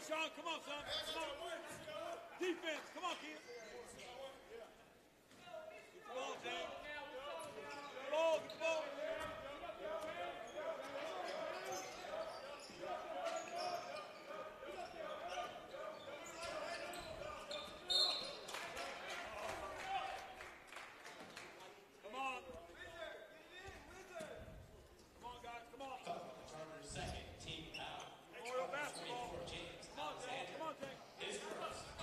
Sean. Come on, son. Come on. Defense. Come on, kid. Get the ball, James. Get the ball. Get the ball. Come on. Come on, guys. Come on. Chargers second, team foul. Memorial basketball. James Come on, James. Come on, James. is first.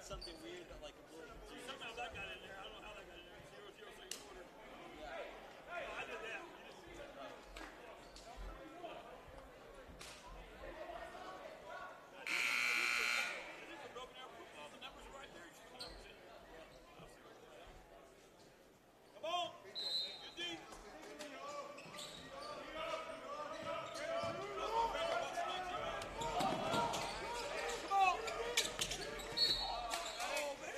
something weird, like a little confusing. Somehow that got in there. I don't know how that got in there. 0-0 second quarter. Yeah. Oh, I did that. It is a broken arrow football. The numbers are right there. You see the numbers in there. Come on. Get deep. Come on. Oh, man.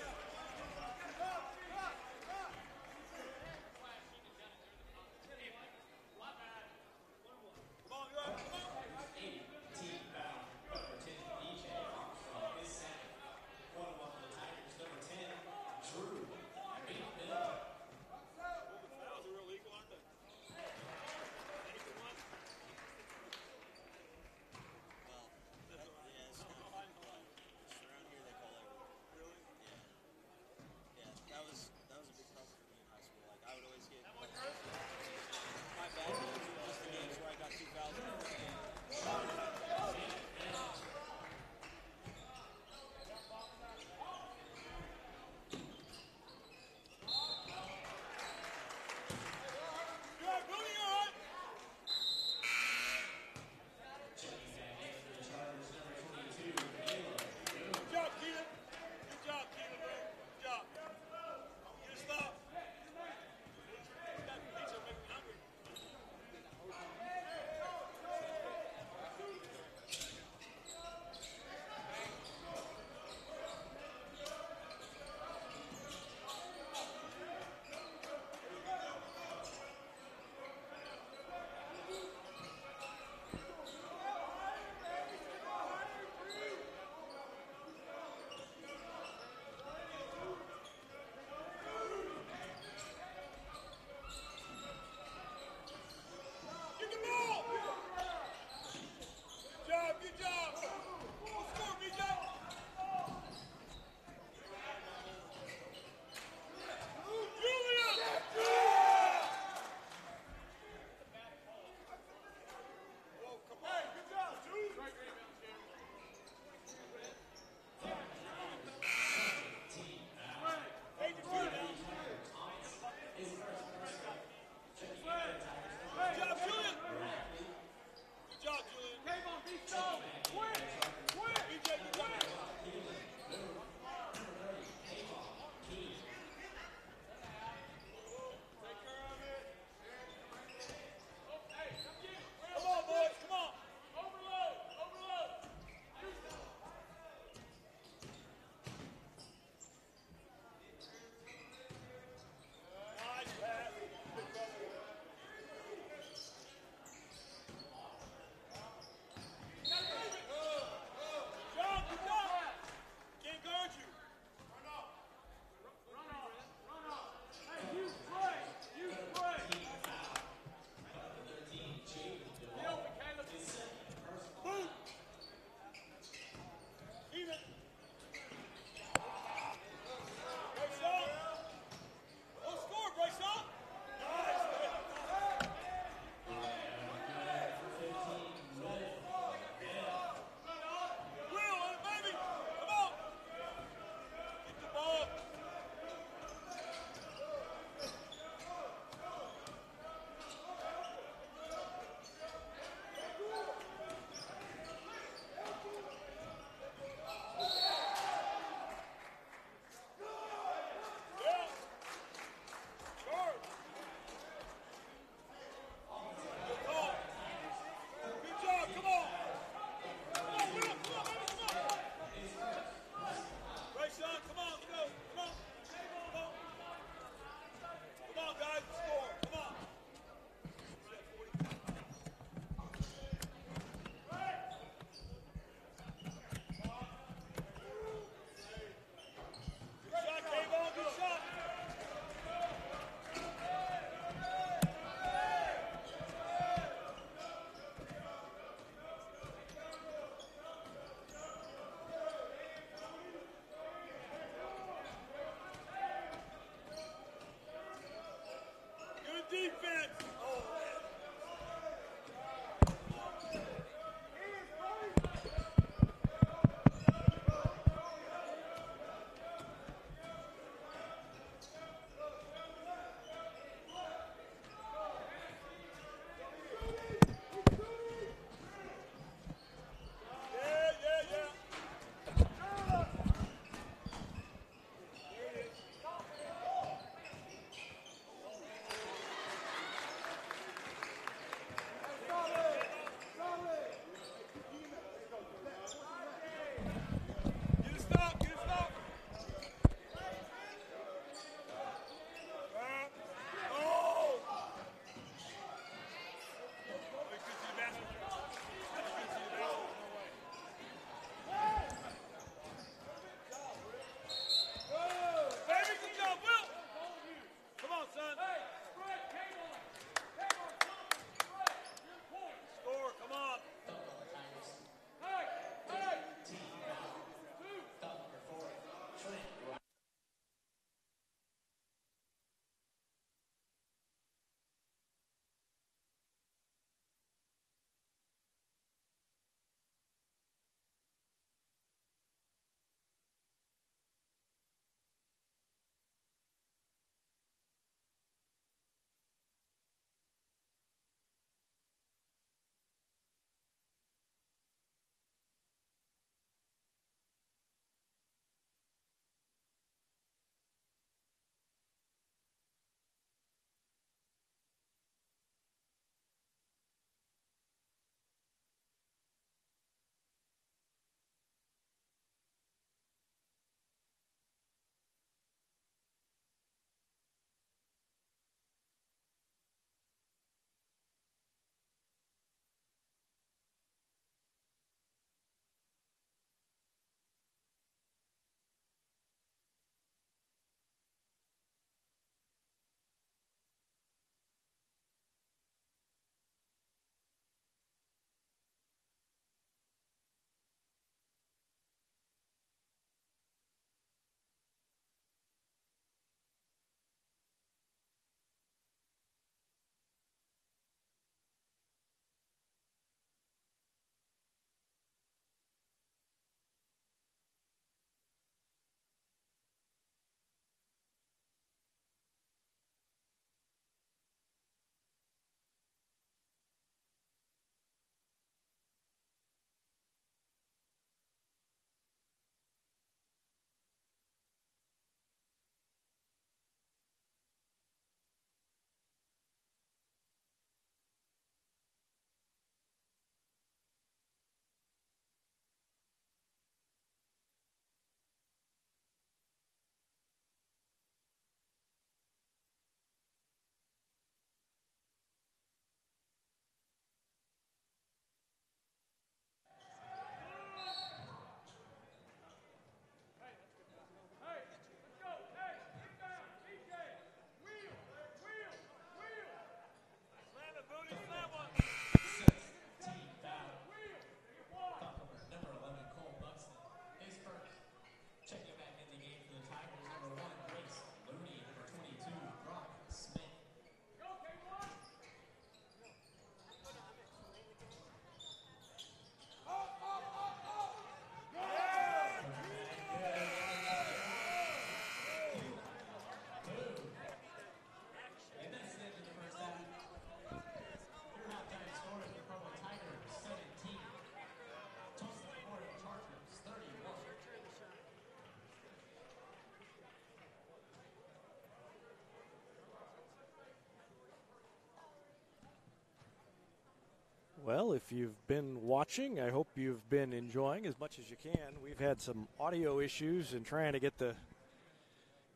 Well, if you've been watching, I hope you've been enjoying as much as you can. We've had some audio issues in trying to get the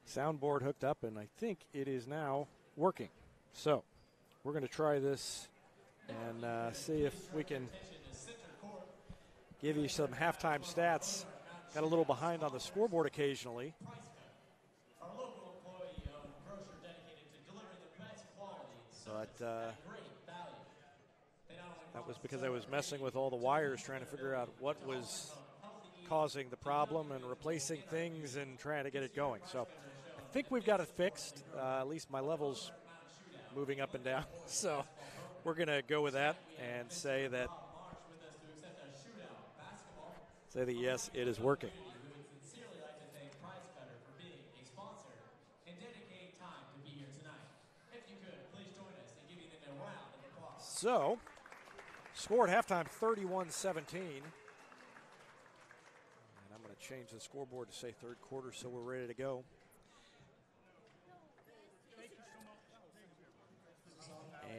soundboard hooked up, and I think it is now working. So we're going to try this and see if we can give you some halftime stats. Got a little behind on the scoreboard occasionally. But that was because I was messing with all the wires trying to figure out what was causing the problem and replacing things and trying to get it going. So I think we've got it fixed, at least my level's moving up and down. So we're going to go with that and say that yes, it is working. So, score at halftime 31-17. And I'm going to change the scoreboard to say third quarter so we're ready to go.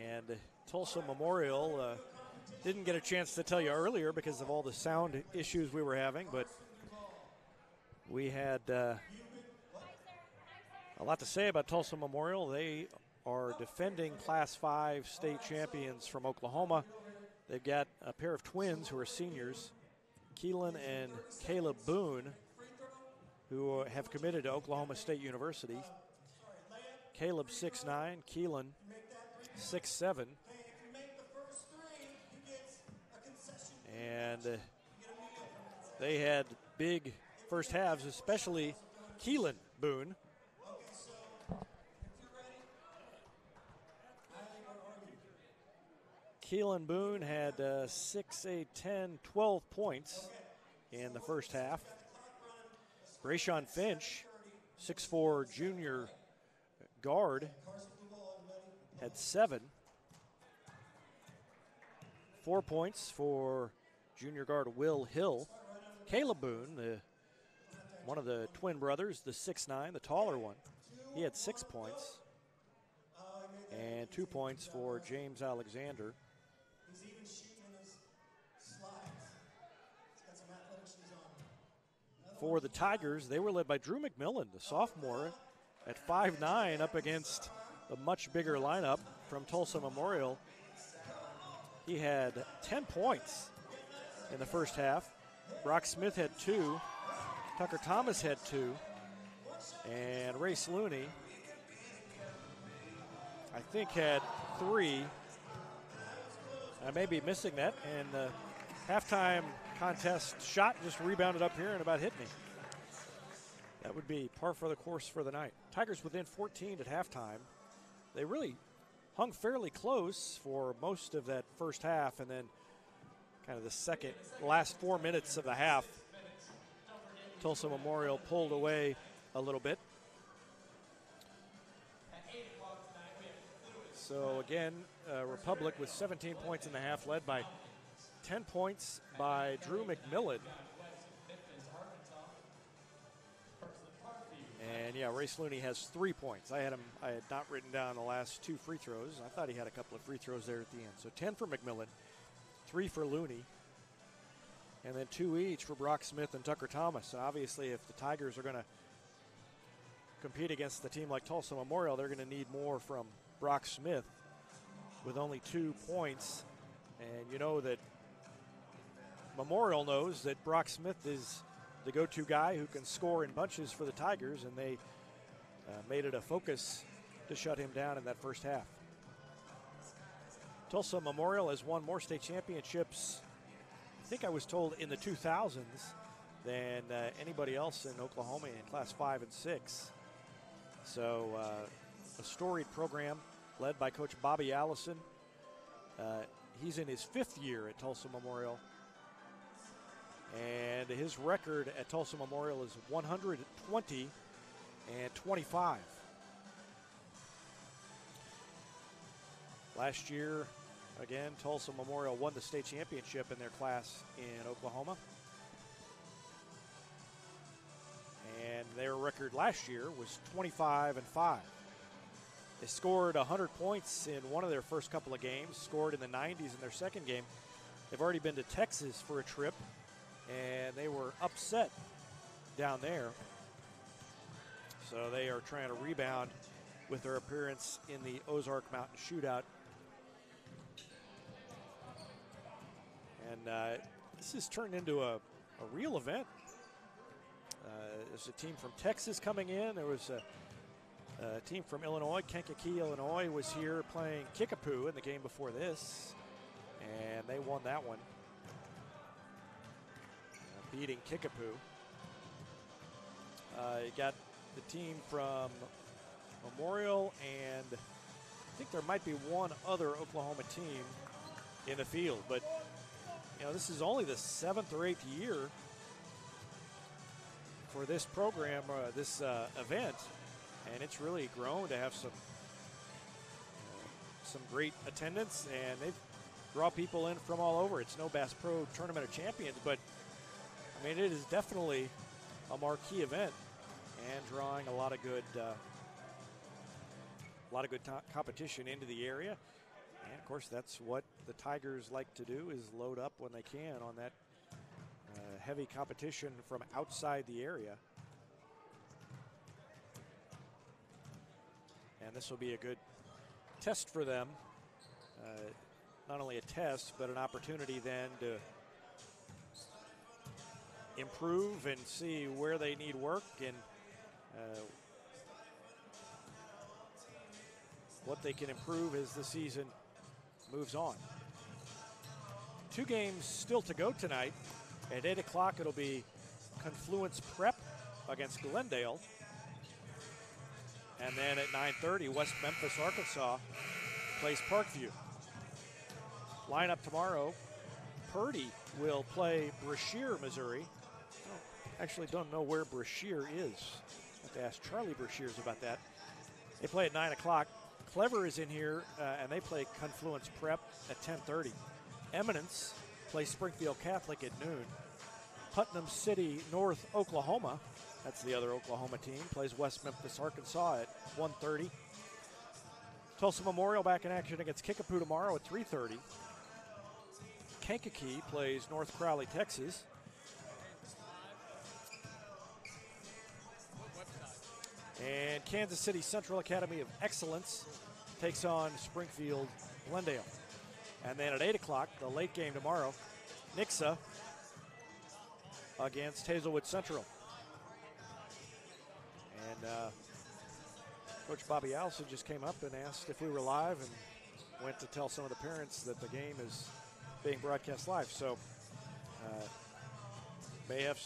And Tulsa Memorial didn't get a chance to tell you earlier because of all the sound issues we were having, but we had a lot to say about Tulsa Memorial. They are defending Class 5 state champions from Oklahoma. They've got a pair of twins who are seniors, Keelan and Caleb Boone, who have committed to Oklahoma State University. Caleb 6'9", Keelan 6'7". And they had big first halves, especially Keelan Boone. Keelan Boone had 6, 8, 10, 12 points in the first half. Brayshawn Finch, 6'4" junior guard, had 7. 4 points for junior guard Will Hill. Caleb Boone, one of the twin brothers, the 6'9", the taller one, he had 6 points. And 2 points for James Alexander. For the Tigers, they were led by Drew McMillan, the sophomore, at 5'9", up against a much bigger lineup from Tulsa Memorial. He had 10 points in the first half. Brock Smith had 2. Tucker Thomas had 2. And Race Looney, I think, had 3. I may be missing that. And the halftime contest shot just rebounded up here and about hit me. That would be par for the course for the night. Tigers within 14 at halftime. They really hung fairly close for most of that first half, and then kind of the last 4 minutes of the half, Tulsa Memorial pulled away a little bit. So again, Republic with 17 points in the half, led by 10 points by Drew McMillan. And yeah, Race Looney has 3 points. I had not written down the last 2 free throws. I thought he had a couple of free throws there at the end. So 10 for McMillan, 3 for Looney, and then 2 each for Brock Smith and Tucker Thomas. So obviously, if the Tigers are going to compete against a team like Tulsa Memorial, they're going to need more from Brock Smith with only 2 points. And you know that Memorial knows that Brock Smith is the go-to guy who can score in bunches for the Tigers, and they made it a focus to shut him down in that first half. Tulsa Memorial has won more state championships, I think I was told, in the 2000s than anybody else in Oklahoma in Class 5 and 6. So a storied program led by Coach Bobby Allison. He's in his 5th year at Tulsa Memorial. And his record at Tulsa Memorial is 120 and 25. Last year, again, Tulsa Memorial won the state championship in their class in Oklahoma. And their record last year was 25 and 5. They scored 100 points in one of their first couple of games, scored in the 90s in their second game. They've already been to Texas for a trip, and they were upset down there. So they are trying to rebound with their appearance in the Ozark Mountain Shootout. And this has turned into a real event. There's a team from Texas coming in. There was a team from Illinois. Kankakee, Illinois was here playing Kickapoo in the game before this, and they won that one, beating Kickapoo. You got the team from Memorial, and I think there might be one other Oklahoma team in the field, but this is only the 7th or 8th year for this program, this event, and it's really grown to have some great attendance, and they draw people in from all over. It's no Bass Pro Tournament of Champions, but I mean, it is definitely a marquee event and drawing a lot of good competition into the area. And of course, that's what the Tigers like to do, is load up when they can on that heavy competition from outside the area. And this will be a good test for them. Not only a test, but an opportunity then to improve and see where they need work and what they can improve as the season moves on. 2 games still to go tonight. At 8 o'clock, it'll be Confluence Prep against Glendale. And then at 9:30, West Memphis, Arkansas plays Parkview. Lineup tomorrow, Purdy will play Brashear, Missouri. I actually don't know where Brashear is. I have to ask Charlie Brashears about that. They play at 9 o'clock. Clever is in here, and they play Confluence Prep at 10:30. Eminence plays Springfield Catholic at noon. Putnam City, North Oklahoma, that's the other Oklahoma team, plays West Memphis, Arkansas at 1:30. Tulsa Memorial back in action against Kickapoo tomorrow at 3:30. Kankakee plays North Crowley, Texas. And Kansas City Central Academy of Excellence takes on Springfield Glendale. And then at 8 o'clock, the late game tomorrow, Nixa against Hazelwood Central. And Coach Bobby Allison just came up and asked if we were live and went to tell some of the parents that the game is being broadcast live. So may have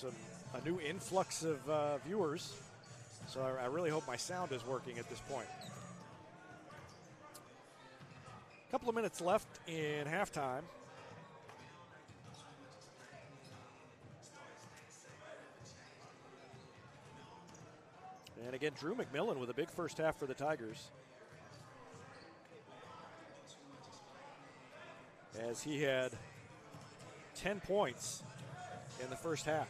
a new influx of viewers. So I really hope my sound is working at this point. A couple of minutes left in halftime. And again, Drew McMillan with a big first half for the Tigers, as he had 10 points in the first half.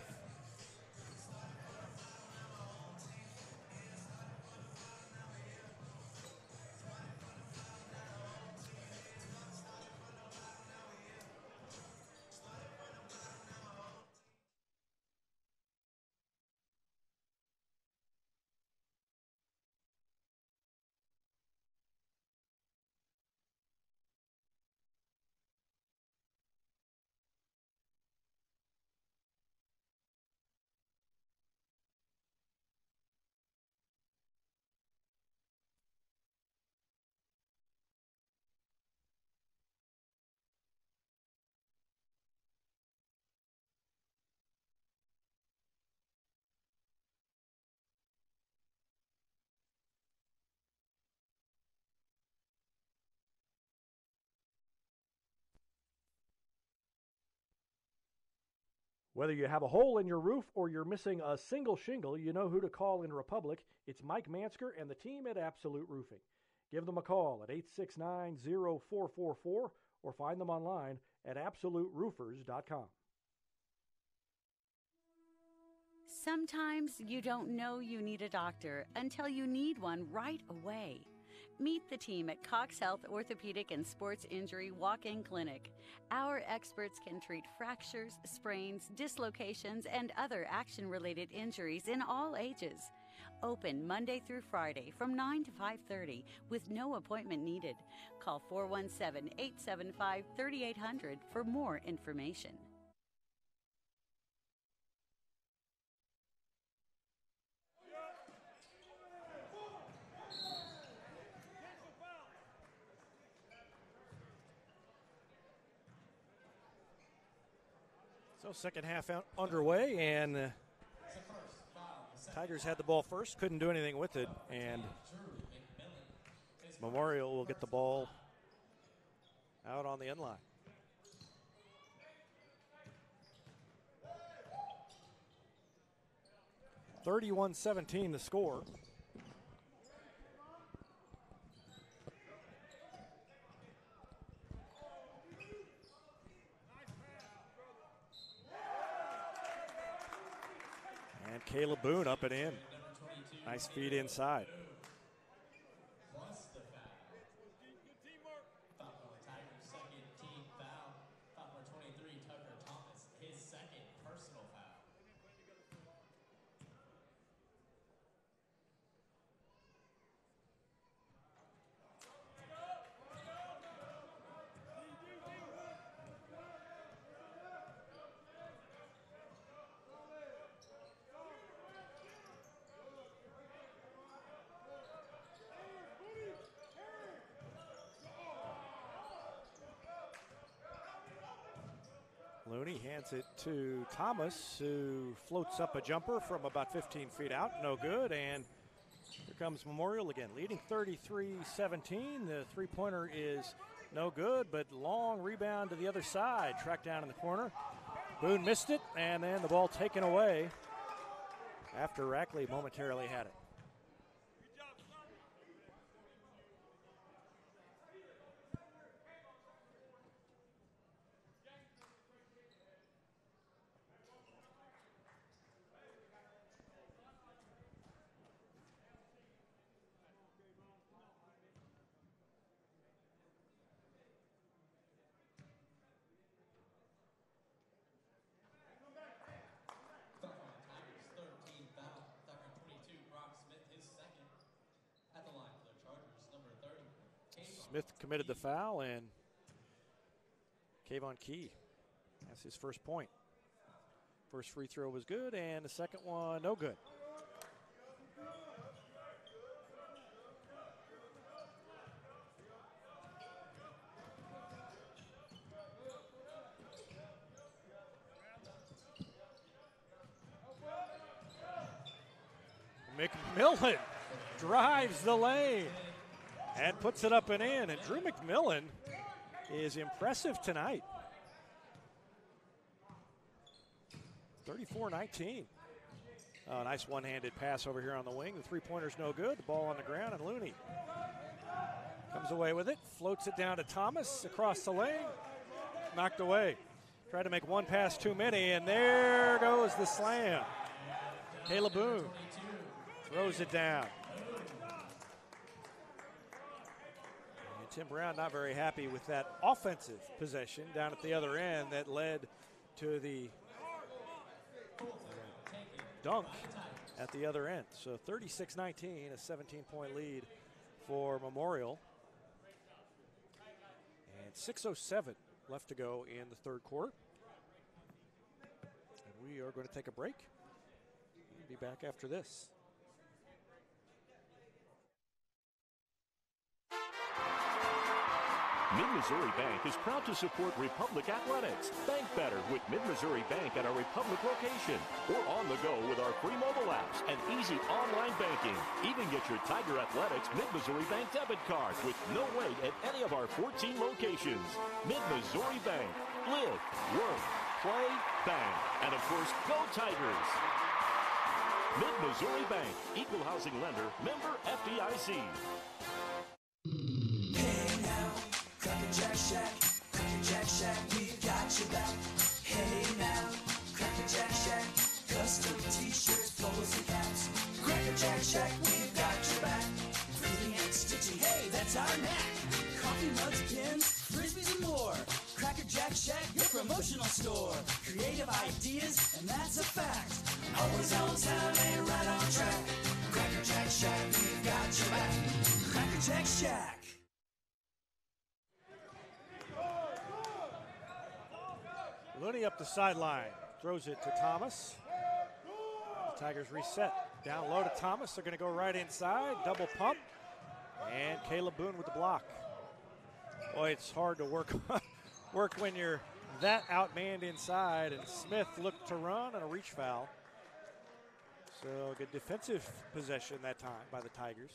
Whether you have a hole in your roof or you're missing a single shingle, you know who to call in Republic. It's Mike Mansker and the team at Absolute Roofing. Give them a call at 869-0444 or find them online at absoluteroofers.com. Sometimes you don't know you need a doctor until you need one right away. Meet the team at Cox Health Orthopedic and Sports Injury Walk-In Clinic. Our experts can treat fractures, sprains, dislocations, and other action-related injuries in all ages. Open Monday through Friday from 9 to 5:30 with no appointment needed. Call 417-875-3800 for more information. So second half underway, and Tigers had the ball first, couldn't do anything with it, and Memorial will get the ball out on the end line. (31-17) the score. And Caleb Boone up and in. Nice feed inside. Looney hands it to Thomas, who floats up a jumper from about 15 feet out. No good, and here comes Memorial again, leading 33-17. The three-pointer is no good, but long rebound to the other side. Tracked down in the corner. Boone missed it, and then the ball taken away after Rackley momentarily had it. Smith committed the foul, and Kayvon Key has his first point. First free throw was good, and the second one no good. McMillan drives the lane and puts it up and in. And Drew McMillan is impressive tonight. 34-19. Oh, nice one-handed pass over here on the wing. The three-pointer's no good. The ball on the ground, and Looney comes away with it. Floats it down to Thomas across the lane. Knocked away. Tried to make one pass too many, and there goes the slam. Caleb Boone throws it down. Tim Brown not very happy with that offensive possession down at the other end that led to the dunk at the other end. So 36-19, a 17-point lead for Memorial. And 6:07 left to go in the third quarter. And we are going to take a break. We'll be back after this. Mid-Missouri Bank is proud to support Republic Athletics. Bank better with Mid-Missouri Bank at our Republic location, or on the go with our free mobile apps and easy online banking. Even get your Tiger Athletics Mid-Missouri Bank debit card with no wait at any of our 14 locations. Mid-Missouri Bank. Live, work, play, bank. And of course, go Tigers! Mid-Missouri Bank. Equal housing lender. Member FDIC. Jack Shack, Cracker Jack Shack, we've got your back. Hey now, Cracker Jack Shack, custom t-shirts, polos and caps. Cracker Jack Shack, we've got your back. Pretty and stitchy, hey, entire knack. Coffee mugs, pins, frisbees, and more. Cracker Jack Shack, your promotional store. Creative ideas, and that's a fact. Always on time and right on track. Cracker Jack Shack, we've got your back. Cracker Jack Shack. Looney up the sideline, throws it to Thomas. The Tigers reset. Down low to Thomas. They're going to go right inside. Double pump. And Caleb Boone with the block. Boy, it's hard to work when you're that outmanned inside. And Smith looked to run and a reach foul. So good defensive possession that time by the Tigers.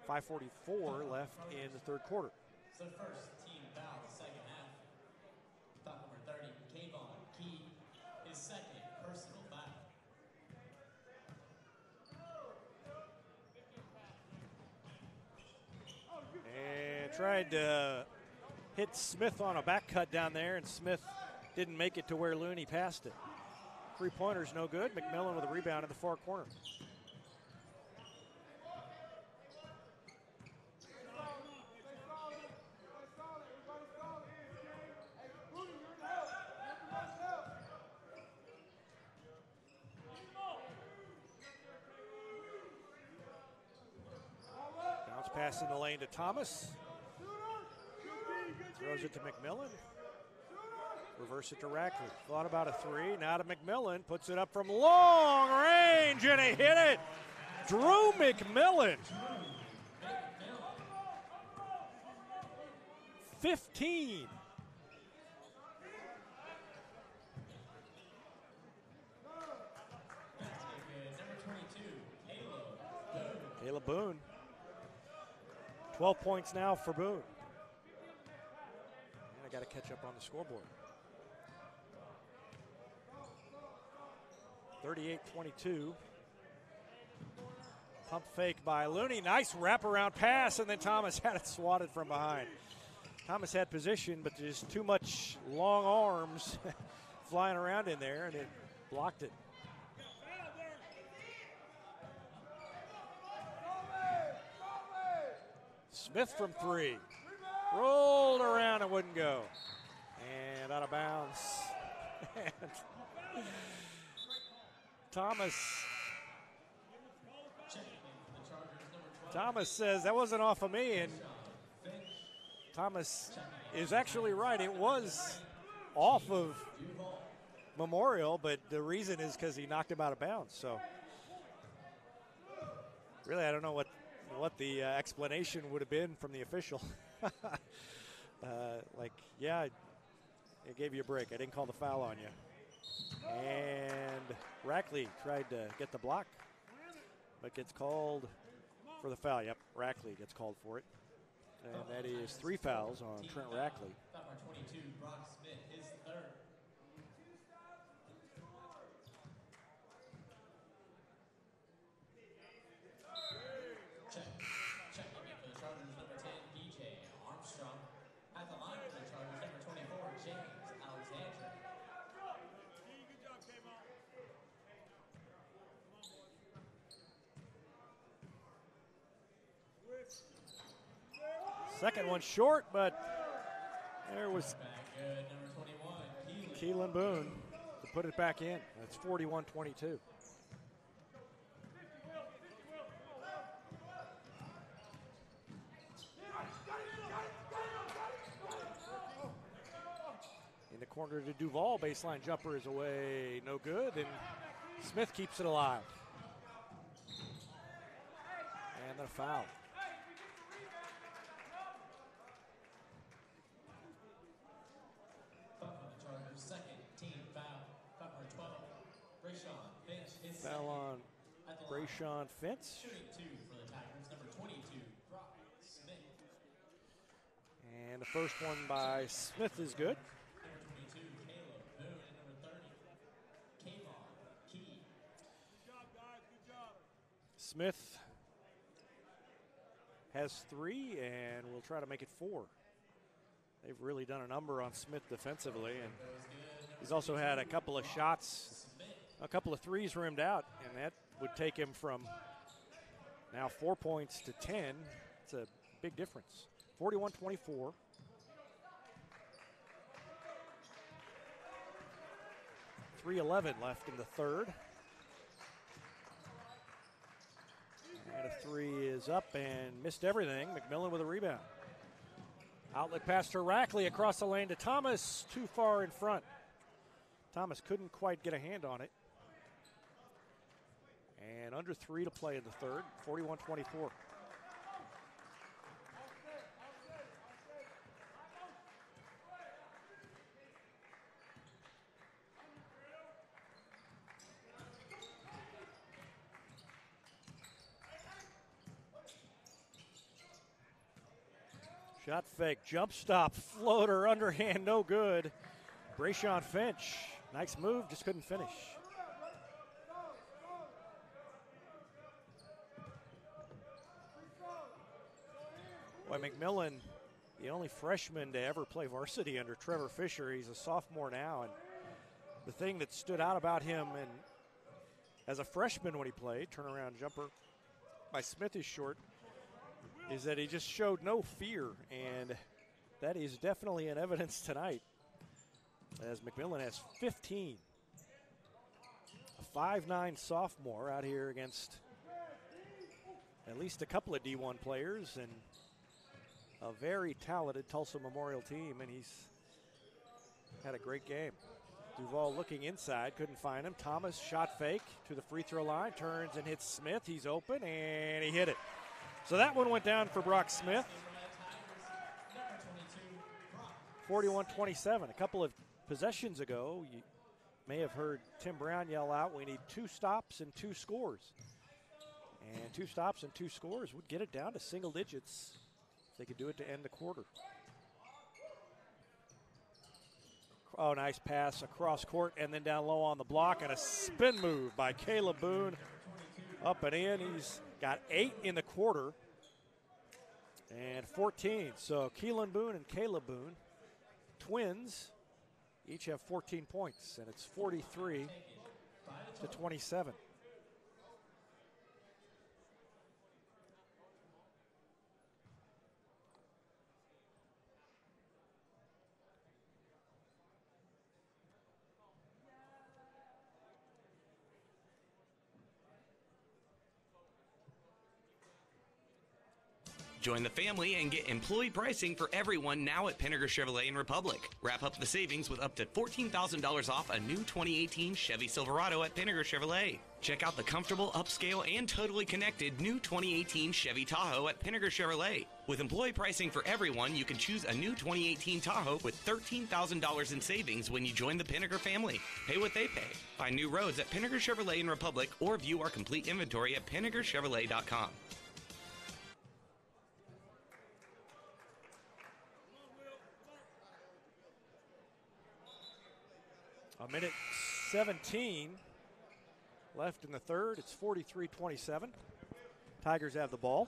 5:44 left in the third quarter. So first team foul, the second half. Foul number 30, Kayvon Key, his second personal foul. And tried to hit Smith on a back cut down there, and Smith didn't make it to where Looney passed it. Three-pointer's no good. McMillan with a rebound in the far corner. Bounce pass in the lane to Thomas. Throws it to McMillan. Reverse it to Rackley. Thought about a three. Now to McMillan. Puts it up from long range, and he hit it. Drew McMillan. 15. Caleb Boone. 12 points now for Boone. And I got to catch up on the scoreboard. 38-22. Pump fake by Looney. Nice wraparound pass, and then Thomas had it swatted from behind. Thomas had position, but there's too much long arms flying around in there, and it blocked it. Smith from three. Rolled around and wouldn't go. And out of bounds. Thomas says that wasn't off of me, and Thomas is actually right. It was off of Memorial, but the reason is because he knocked him out of bounds. So really, I don't know what the explanation would have been from the official. Yeah, I gave you a break. I didn't call the foul on you. And Rackley tried to get the block, but gets called for the foul. Yep, Rackley gets called for it. And that is 3 fouls on Trent Rackley. Foul number 22, Brock Smith, his third. Check again for the Chargers, number 10, DJ Armstrong. At the line for the Chargers, number 24, James Alexander. Good job, Kayvon. Second one short, but there was Back good, number 21, Keelan Boone to put it back in. That's 41-22. In the corner to Duval, baseline jumper is away, no good, and Smith keeps it alive. And then a foul. Foul on Brayshawn Fentz. Shooting 2 for the Tigers, number 22, Brock Smith. And the first one by Smith is good. Number 22, Caleb Boone, and number 30, Kayvon Key. Good job, guys. Good job. Smith has 3, and we'll try to make it 4. They've really done a number on Smith defensively, and he's also had a couple of shots, a couple of threes rimmed out, and that would take him from now 4 points to 10. It's a big difference. 41-24. .311 left in the third. And a three is up and missed everything. McMillan with a rebound. Outlet pass to Rackley across the lane to Thomas, too far in front. Thomas couldn't quite get a hand on it. And under 3 to play in the third, 41-24. Shot fake, jump stop, floater, underhand, no good. Brayshawn Finch, nice move, just couldn't finish. Boy, McMillan, the only freshman to ever play varsity under Trevor Fisher. He's a sophomore now, and the thing that stood out about him, and as a freshman when he played, turnaround jumper by Smith is short, is that he just showed no fear, and that is definitely in evidence tonight as McMillan has 15. A 5'9" sophomore out here against at least a couple of D1 players and a very talented Tulsa Memorial team, and he's had a great game. Duval looking inside, couldn't find him. Thomas shot fake to the free throw line, turns and hits Smith. He's open, and he hit it. So that one went down for Brock Smith. 41-27. A couple of possessions ago, you may have heard Tim Brown yell out, we need 2 stops and 2 scores. And 2 stops and 2 scores would get it down to single digits if they could do it to end the quarter. Oh, nice pass across court and then down low on the block, and a spin move by Caleb Boone. Up and in. He's got 8 in the quarter and 14. So Keelan Boone and Caleb Boone, twins, each have 14 points, and it's 43-27. Join the family and get employee pricing for everyone now at Pinnaker Chevrolet in Republic. Wrap up the savings with up to $14,000 off a new 2018 Chevy Silverado at Pinnaker Chevrolet. Check out the comfortable, upscale, and totally connected new 2018 Chevy Tahoe at Pinnaker Chevrolet. With employee pricing for everyone, you can choose a new 2018 Tahoe with $13,000 in savings when you join the Pinnaker family. Pay what they pay. Find new roads at Pinnaker Chevrolet in Republic or view our complete inventory at PinnakerChevrolet.com. A minute 17 left in the third. It's 43-27. Tigers have the ball.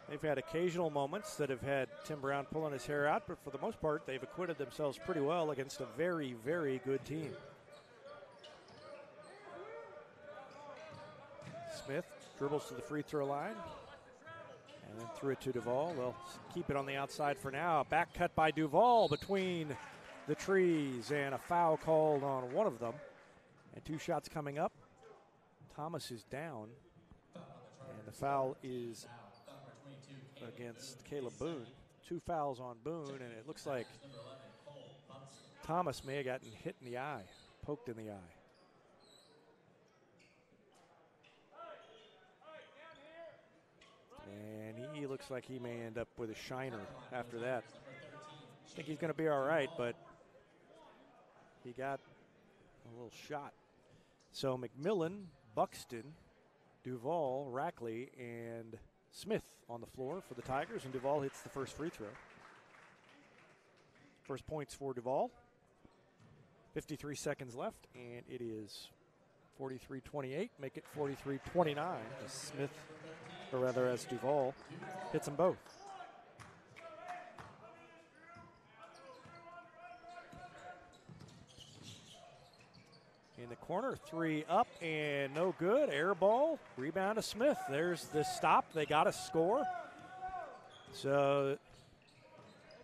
They've had occasional moments that have had Tim Brown pulling his hair out, but for the most part, they've acquitted themselves pretty well against a very, very good team. Smith dribbles to the free throw line. And then threw it to Duval. They'll keep it on the outside for now. Back cut by Duval between the trees, and a foul called on one of them. And 2 shots coming up. Thomas is down. And the foul is against Caleb Boone. 2 fouls on Boone, and it looks like Thomas may have gotten hit in the eye, poked in the eye. And he looks like he may end up with a shiner after that. I think he's going to be all right, but he got a little shot. So McMillan, Buxton, Duval, Rackley, and Smith on the floor for the Tigers, and Duval hits the first free throw. First points for Duval. 53 seconds left, and it is 43-28. Make it 43-29 as Smith, or rather as Duval, hits them both. In the corner, 3 up and no good. Air ball, rebound to Smith. There's the stop. They got a score. So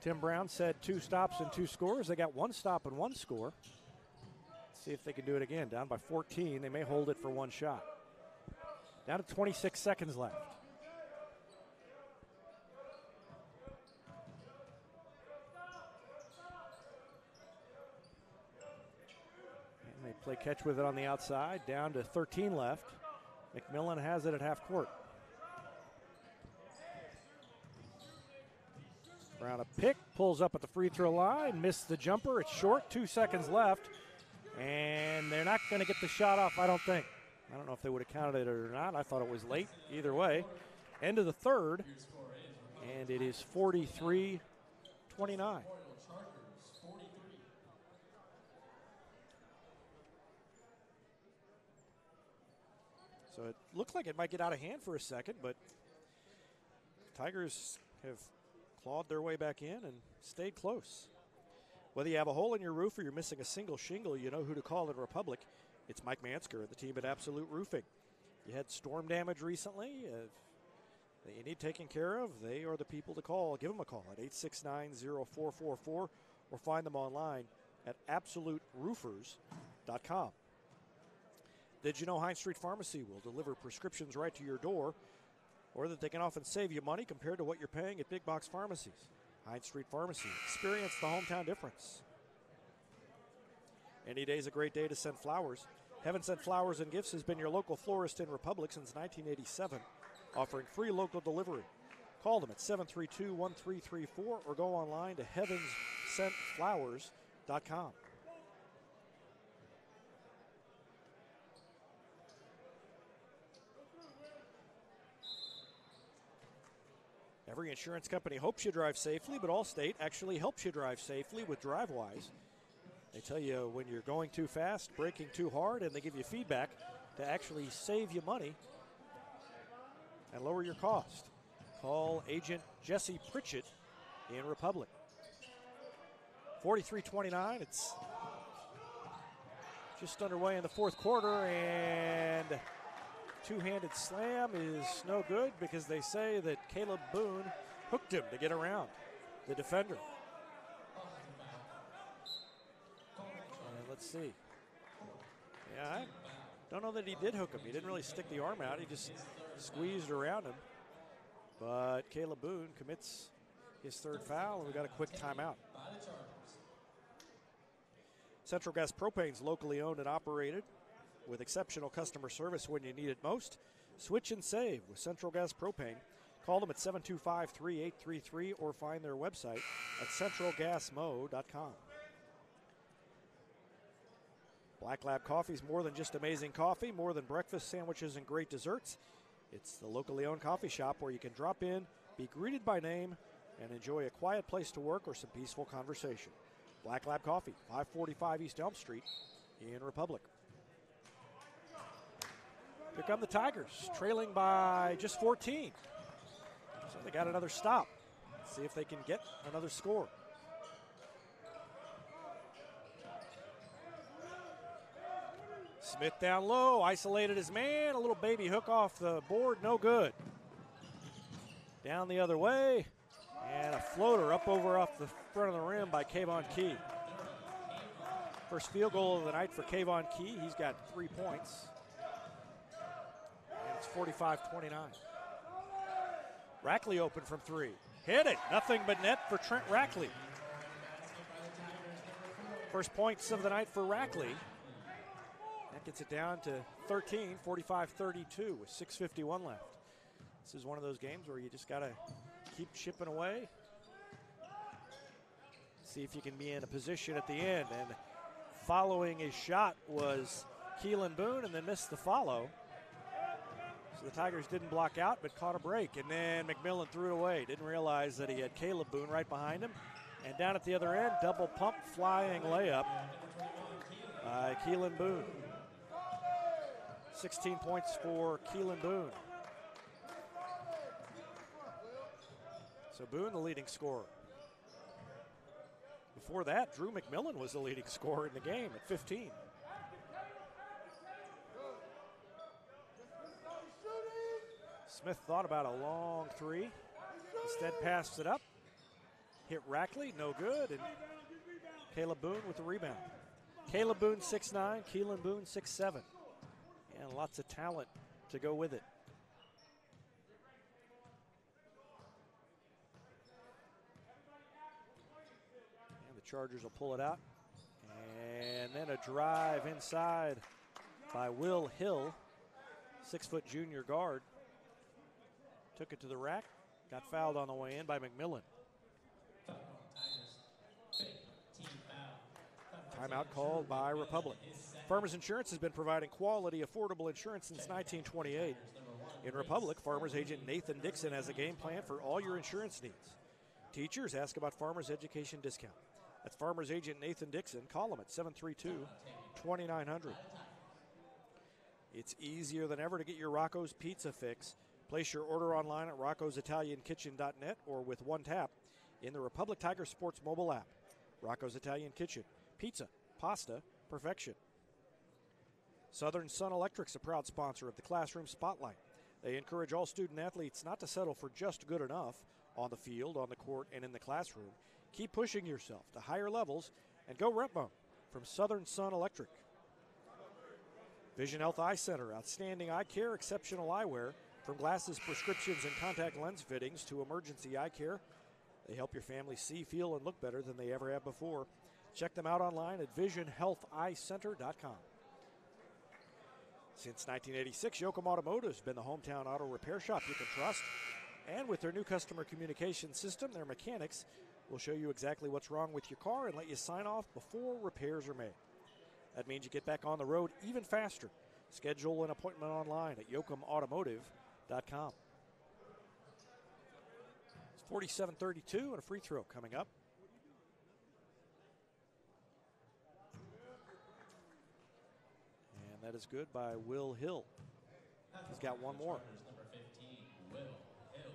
Tim Brown said 2 stops and 2 scores. They got 1 stop and 1 score. Let's see if they can do it again. Down by 14. They may hold it for 1 shot. Down to 26 seconds left. And they play catch with it on the outside. Down to 13 left. McMillan has it at half court. Brown a pick, pulls up at the free throw line, missed the jumper. It's short, 2 seconds left. And they're not going to get the shot off, I don't think. I don't know if they would have counted it or not. I thought it was late. Either way, end of the third, and it is 43-29. So it looked like it might get out of hand for a second, but Tigers have clawed their way back in and stayed close. Whether you have a hole in your roof or you're missing a single shingle, you know who to call at Republic. It's Mike Mansker and the team at Absolute Roofing. You had storm damage recently that you need taken care of. They are the people to call. Give them a call at 869-0444 or find them online at absoluteroofers.com. Did you know Heinz Street Pharmacy will deliver prescriptions right to your door, or that they can often save you money compared to what you're paying at big box pharmacies? Heinz Street Pharmacy. Experience the hometown difference. Any day's a great day to send flowers. Heaven Sent Flowers and Gifts has been your local florist in Republic since 1987, offering free local delivery. Call them at 732-1334 or go online to heavenssentflowers.com. Every insurance company hopes you drive safely, but Allstate actually helps you drive safely with DriveWise. They tell you when you're going too fast, braking too hard, and they give you feedback to actually save you money and lower your cost. Call Agent Jesse Pritchett in Republic. 43-29. It's just underway in the fourth quarter, and two-handed slam is no good because they say that Caleb Boone hooked him to get around the defender. And let's see. Yeah, I don't know that he did hook him. He didn't really stick the arm out. He just squeezed around him. But Caleb Boone commits his third foul, and we got a quick timeout. Central Gas Propane's locally owned and operated with exceptional customer service when you need it most. Switch and save with Central Gas Propane. Call them at 725-3833 or find their website at centralgasmo.com. Black Lab Coffee is more than just amazing coffee, more than breakfast, sandwiches, and great desserts. It's the locally owned coffee shop where you can drop in, be greeted by name, and enjoy a quiet place to work or some peaceful conversation. Black Lab Coffee, 545 East Elm Street in Republic. Here come the Tigers, trailing by just 14. So they got another stop. Let's see if they can get another score. Smith down low, isolated his man. A little baby hook off the board, no good. Down the other way, and a floater up over off the front of the rim by Kayvon Key. First field goal of the night for Kayvon Key. He's got 3 points. And it's 45-29. Rackley open from three. Hit it. Nothing but net for Trent Rackley. First points of the night for Rackley. That gets it down to 13, 45-32 with 6:51 left. This is one of those games where you just got to keep chipping away. See if you can be in a position at the end. And following his shot was Keelan Boone and then missed the follow. So the Tigers didn't block out but caught a break. And then McMillan threw it away. Didn't realize that he had Caleb Boone right behind him. And down at the other end, double pump flying layup by Keelan Boone. 16 points for Keelan Boone. So Boone, the leading scorer. Before that, Drew McMillan was the leading scorer in the game at 15. Smith thought about a long three. Instead passed it up. Hit Rackley, no good. And Caleb Boone with the rebound. Caleb Boone 6'9", Keelan Boone 6'7". And lots of talent to go with it. And the Chargers will pull it out. And then a drive inside by Will Hill, 6-foot junior guard. Took it to the rack, got fouled on the way in by McMillan. Timeout called by Republic. Farmers Insurance has been providing quality, affordable insurance since 1928. In Republic, Farmers agent Nathan Dixon has a game plan for all your insurance needs. Teachers, ask about Farmers Education Discount. That's Farmers agent Nathan Dixon. Call him at 732-2900. It's easier than ever to get your Rocco's Pizza fix. Place your order online at roccositaliankitchen.net or with one tap in the Republic Tiger Sports mobile app. Rocco's Italian Kitchen. Pizza, pasta, perfection. Southern Sun Electric's a proud sponsor of the Classroom Spotlight. They encourage all student athletes not to settle for just good enough on the field, on the court, and in the classroom. Keep pushing yourself to higher levels and go Rep Bone from Southern Sun Electric. Vision Health Eye Center, outstanding eye care, exceptional eyewear. From glasses, prescriptions, and contact lens fittings to emergency eye care, they help your family see, feel, and look better than they ever have before. Check them out online at visionhealtheyecenter.com. Since 1986, Yoakum Automotive has been the hometown auto repair shop you can trust. And with their new customer communication system, their mechanics will show you exactly what's wrong with your car and let you sign off before repairs are made. That means you get back on the road even faster. Schedule an appointment online at yoakumautomotive.com. It's 47-32 and a free throw coming up. And that is good by Will Hill. He's got one more. Number 15, Will Hill.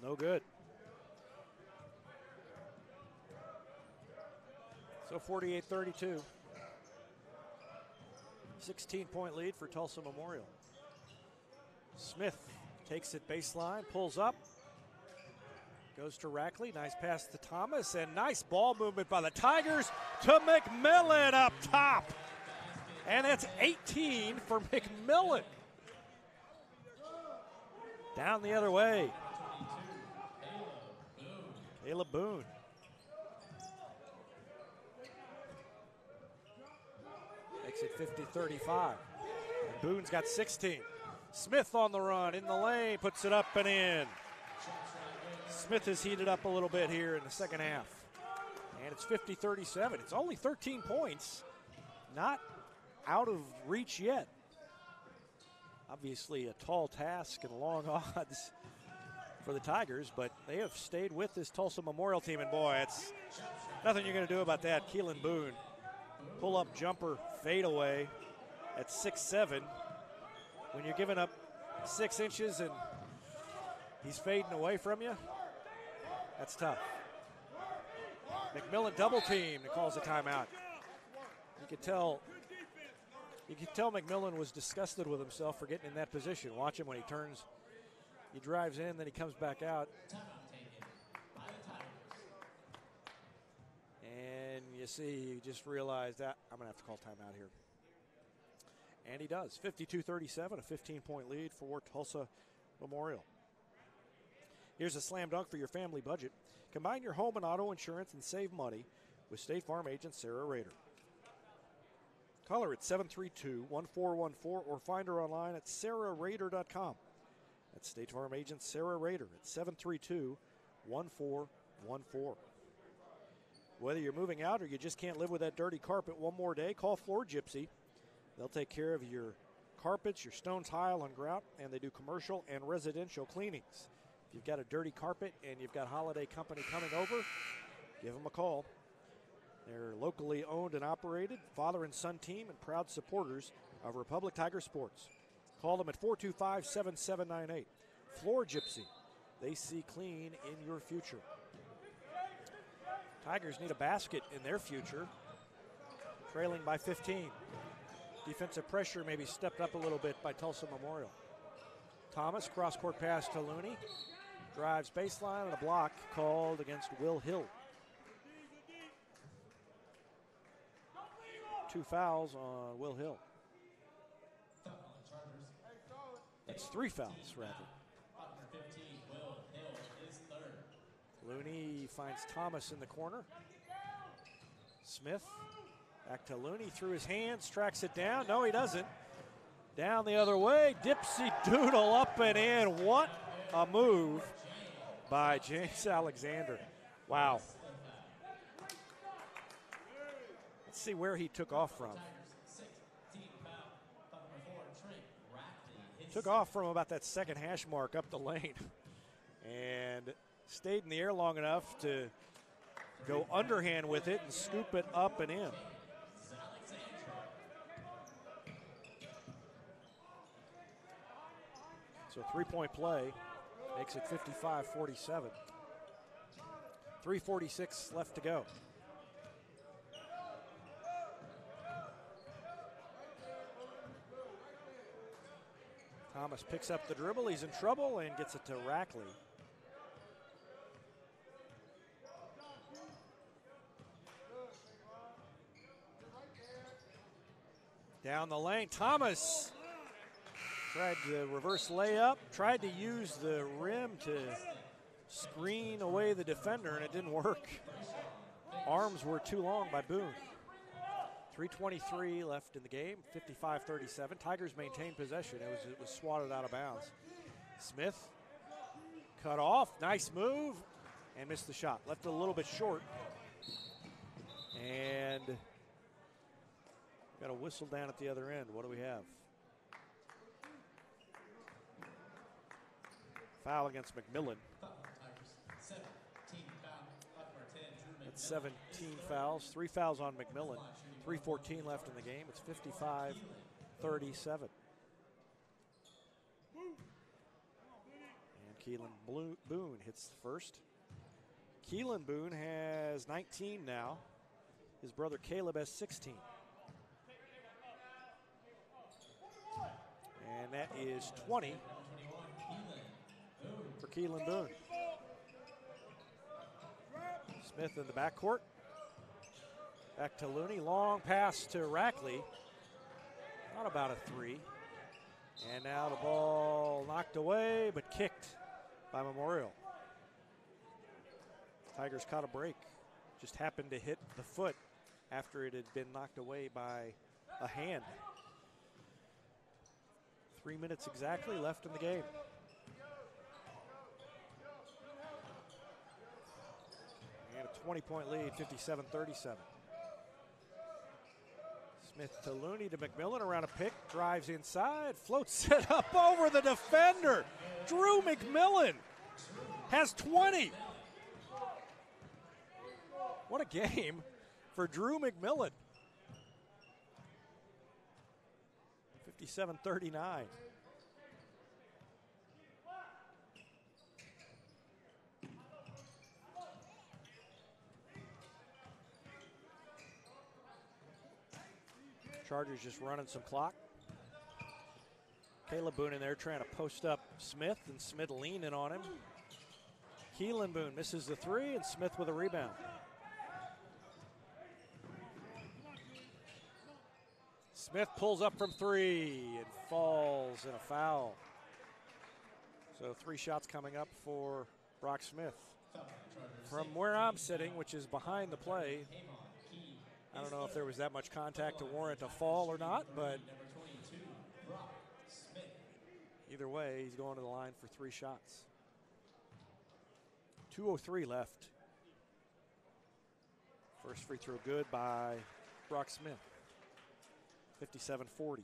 No good. So 48-32. 16-point lead for Tulsa Memorial. Smith takes it baseline, pulls up, goes to Rackley. Nice pass to Thomas, and nice ball movement by the Tigers to McMillan up top. And that's 18 for McMillan. Down the other way. Caleb Boone. Makes it 50-35. And Boone's got 16. Smith on the run, in the lane, puts it up and in. Smith has heated up a little bit here in the second half. And it's 50-37. It's only 13 points. Not out of reach yet. Obviously a tall task and long odds for the Tigers, but they have stayed with this Tulsa Memorial team. And boy, it's nothing you're going to do about that. Keelan Boone, pull-up jumper, fadeaway at 6'7". When you're giving up 6 inches and he's fading away from you, that's tough. McMillan double teamed and calls a timeout. You could tell McMillan was disgusted with himself for getting in that position. Watch him when he turns, he drives in, then he comes back out. And you see, he just realized that I'm going to have to call timeout here. And he does. 52-37, a 15-point lead for Tulsa Memorial. Here's a slam dunk for your family budget. Combine your home and auto insurance and save money with State Farm agent Sarah Rader. Call her at 732-1414 or find her online at sarahrader.com. That's State Farm agent Sarah Rader at 732-1414. Whether you're moving out or you just can't live with that dirty carpet one more day, call Floor Gypsy. They'll take care of your carpets, your stone tile and grout, and they do commercial and residential cleanings. If you've got a dirty carpet and you've got holiday company coming over, give them a call. They're locally owned and operated, father and son team, and proud supporters of Republic Tiger Sports. Call them at 425-7798. Floor Gypsy. They see clean in your future. Tigers need a basket in their future, trailing by 15. defensive pressure maybe stepped up a little bit by Tulsa Memorial. Thomas, cross-court pass to Looney. Drives baseline and a block called against Will Hill. 2 fouls on Will Hill. That's 3 fouls, rather. Looney finds Thomas in the corner. Smith back to Looney through his hands, tracks it down. No, he doesn't. Down the other way, dipsy doodle up and in. What a move by James Alexander. Wow. Let's see where he took off from. Took off from about that second hash mark up the lane and stayed in the air long enough to go underhand with it and scoop it up and in. So 3-point play makes it 55-47. 3:46 left to go. Thomas picks up the dribble. He's in trouble and gets it to Rackley. Down the lane, Thomas tried to reverse layup, tried to use the rim to screen away the defender, and it didn't work. Arms were too long by Boone. 3:23 left in the game, 55-37. Tigers maintain possession. It was swatted out of bounds. Smith cut off, nice move, and missed the shot. Left it a little bit short. And got a whistle down at the other end. What do we have? Foul against McMillan. That's 17 fouls. 3 fouls on McMillan. 3:14 left in the game. It's 55-37. And Keelan Boone hits the first. Keelan Boone has 19 now. His brother Caleb has 16. And that is 20 for Keelan Boone. Smith in the backcourt. Back to Looney, long pass to Rackley. Not about a 3. And now the ball knocked away, but kicked by Memorial. Tigers caught a break. Just happened to hit the foot after it had been knocked away by a hand. 3 minutes exactly left in the game. And a 20-point lead, 57-37. Smith to Looney to McMillan around a pick, drives inside, floats it up over the defender. Drew McMillan has 20. What a game for Drew McMillan. 57-39. Chargers just running some clock. Caleb Boone in there trying to post up Smith, and Smith leaning on him. Keelan Boone misses the 3, and Smith with a rebound. Smith pulls up from 3 and falls in a foul. So 3 shots coming up for Brock Smith. From where I'm sitting, which is behind the play, I don't know if there was that much contact to warrant a fall or not, but either way, he's going to the line for 3 shots. 2:03 left. First free throw good by Brock Smith. 57-40.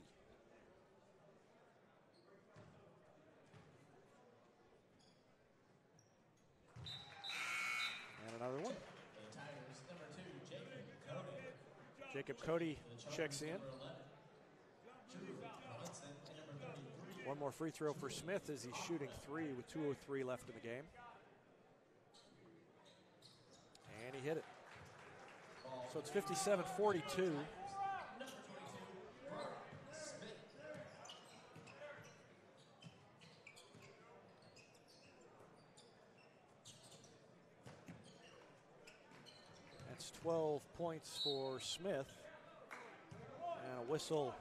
And another one. Jacob Cody checks in. One more free throw for Smith as he's shooting 3 with 2:03 left in the game. And he hit it. So it's 57-42. That's 12 points for Smith. And a whistle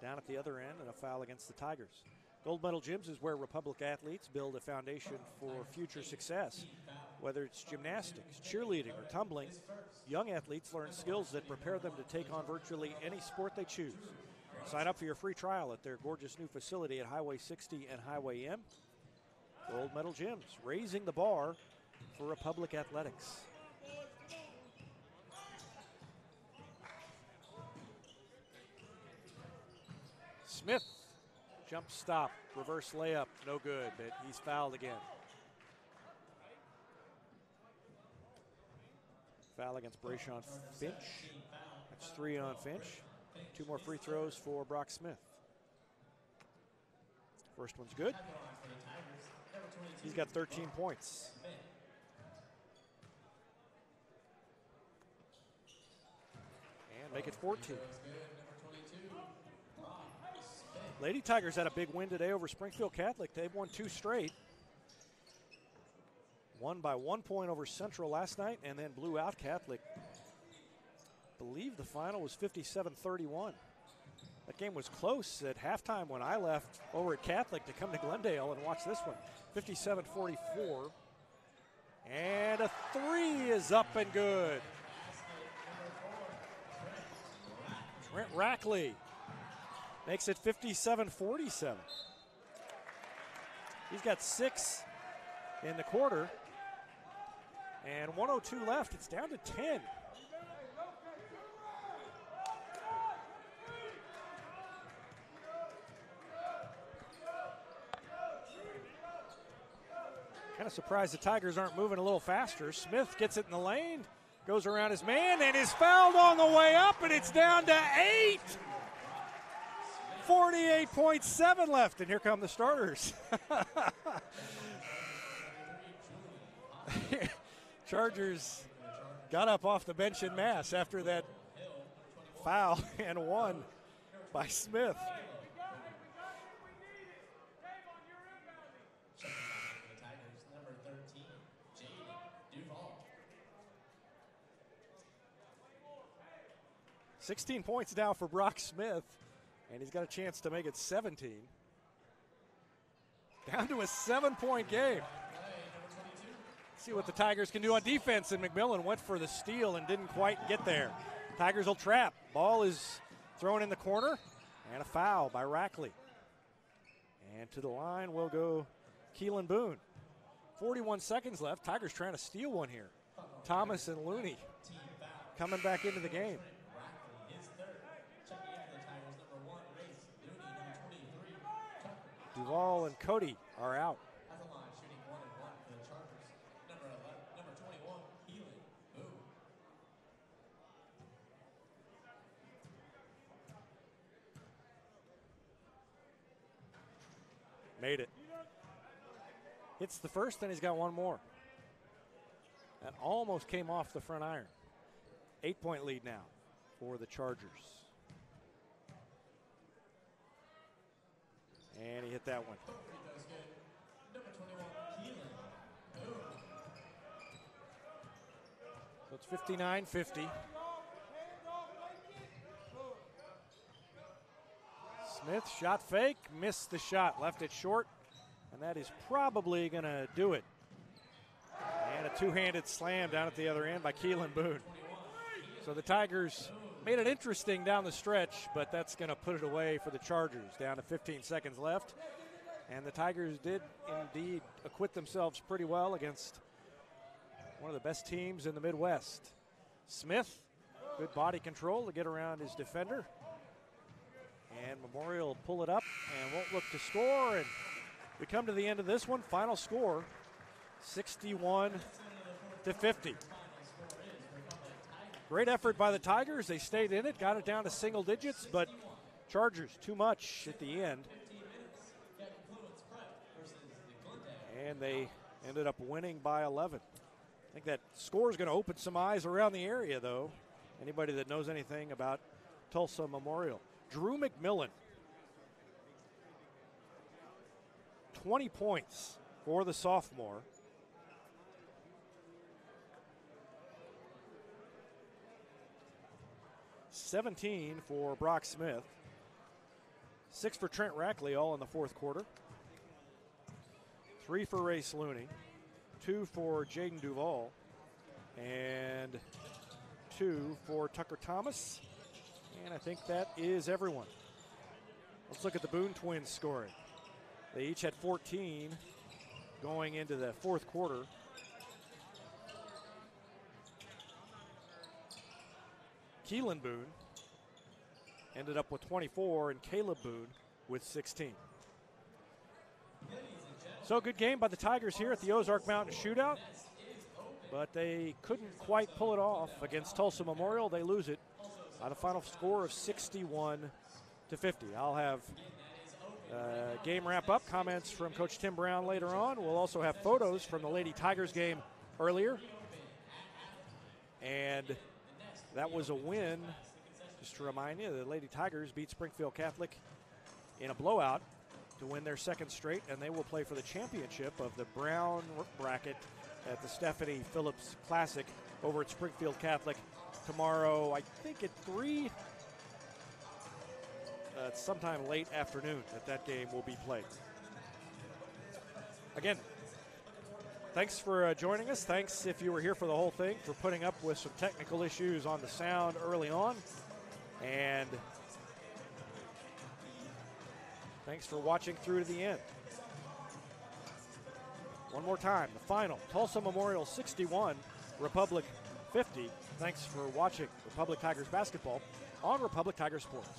down at the other end and a foul against the Tigers. Gold Medal Gyms is where Republic athletes build a foundation for future success. Whether it's gymnastics, cheerleading, or tumbling, young athletes learn skills that prepare them to take on virtually any sport they choose. Sign up for your free trial at their gorgeous new facility at Highway 60 and Highway M. Gold Medal Gyms, raising the bar for Republic athletics. Smith, jump stop, reverse layup, no good, but he's fouled again. Foul against Brayshawn Finch. That's 3 on Finch. 2 more free throws for Brock Smith. First one's good. He's got 13 points. And make it 14. Lady Tigers had a big win today over Springfield Catholic. They've won 2 straight. Won by 1 point over Central last night and then blew out Catholic. I believe the final was 57-31. That game was close at halftime when I left over at Catholic to come to Glendale and watch this one. 57-44. And a 3 is up and good. Trent Rackley makes it 57-47. He's got 6 in the quarter. And 1:02 left. It's down to 10. Kind of surprised the Tigers aren't moving a little faster. Smith gets it in the lane, goes around his man, and is fouled on the way up, and it's down to 8. 48.7 left, and here come the starters. Chargers got up off the bench en masse after that foul and won by Smith. $16 points now for Brock Smith, and he's got a chance to make it 17. Down to a 7-point game. See what the Tigers can do on defense, and McMillan went for the steal and didn't quite get there. Tigers will trap. Ball is thrown in the corner, and a foul by Rackley. And to the line will go Keelan Boone. 41 seconds left. Tigers trying to steal one here. Thomas and Looney coming back into the game. Duval and Cody are out. Made it. Hits the first, then he's got one more. That almost came off the front iron. 8-point lead now for the Chargers. And he hit that one. So it's 59-50. Smith shot fake, missed the shot, left it short, and that is probably going to do it. And a two-handed slam down at the other end by Keelan Boone. So the Tigers made it interesting down the stretch, but that's going to put it away for the Chargers. Down to 15 seconds left. And the Tigers did indeed acquit themselves pretty well against one of the best teams in the Midwest. Smith, good body control to get around his defender. And Memorial pull it up and won't look to score. And we come to the end of this one. Final score, 61-50. Great effort by the Tigers. They stayed in it, got it down to single digits, but Chargers too much at the end. And they ended up winning by 11. I think that score is going to open some eyes around the area, though. Anybody that knows anything about Tulsa Memorial. Drew McMillan, 20 points for the sophomore. 17 for Brock Smith. 6 for Trent Rackley, all in the fourth quarter. 3 for Race Looney. 2 for Jaden Duval. And 2 for Tucker Thomas. And I think that is everyone. Let's look at the Boone twins scoring. They each had 14 going into the fourth quarter. Keelan Boone ended up with 24, and Caleb Boone with 16. So good game by the Tigers here at the Ozark Mountain Shootout, but they couldn't quite pull it off against Tulsa Memorial. They lose it by the final score of 61-50. I'll have game wrap-up comments from Coach Tim Brown later on. We'll also have photos from the Lady Tigers game earlier. And that was a win. Just to remind you, the Lady Tigers beat Springfield Catholic in a blowout to win their second straight, and they will play for the championship of the Brown bracket at the Stephanie Phillips Classic over at Springfield Catholic tomorrow, I think at 3. Sometime late afternoon that game will be played. Again, thanks for joining us. Thanks if you were here for the whole thing, for putting up with some technical issues on the sound early on. And thanks for watching through to the end. One more time, the final, Tulsa Memorial 61, Republic 50. Thanks for watching Republic Tigers basketball on Republic Tiger Sports.